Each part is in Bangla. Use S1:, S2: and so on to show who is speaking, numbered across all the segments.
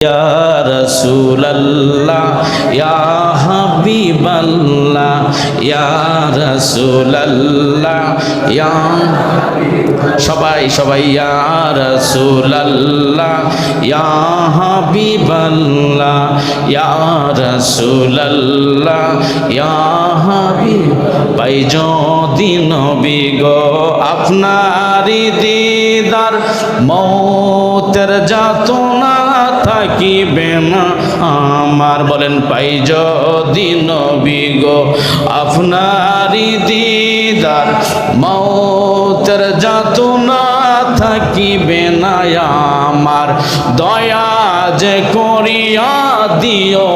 S1: Ya Rasulallah, Ya Habiballah, Ya Rasulallah, Ya সবাই Ya Rasulallah, Ya Habiballah, Ya Rasulallah, Ya Habib পাই যদি নবী গো আপনারি দিদার মৌতের যাতনা থাকিবে না আমার বলেন পাই যদি নবী গো আপনারি দিদার মৌতের যাতনা থাকিবে না আমার দয়া যে করিয়া দিও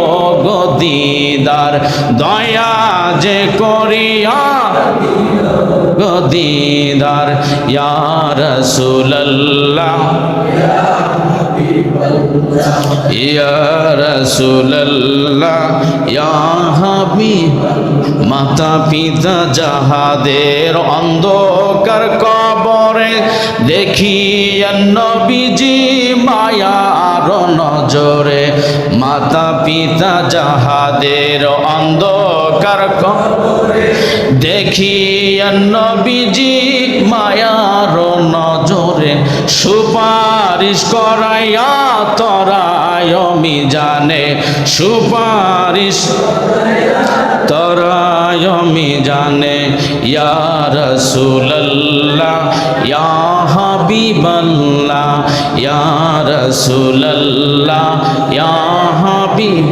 S1: গো দিদার দয়া যে করিয়া গো দিদার ইয়া রাসূলুল্লাহ ইয়া রাসূলুল্লাহ ইয়া হাবিব মাতা পিতা যাহাদের অন্ধকার কবরে দেখিয়েন নবীজি মায়ার নজরে মাতা পিতা যাহাদের অন্ধকার কবরে দেখিয়েন নবীজি মায়ার নজরে সুপারিশ করাইয়া তরায় মিজানে সুপারিশ তরায় মিজানে ইয়া রাসূলুল্লাহ ইয়া হাবিবাল্লাহ ইয়া রাসূলুল্লাহ ইয়া হাবিব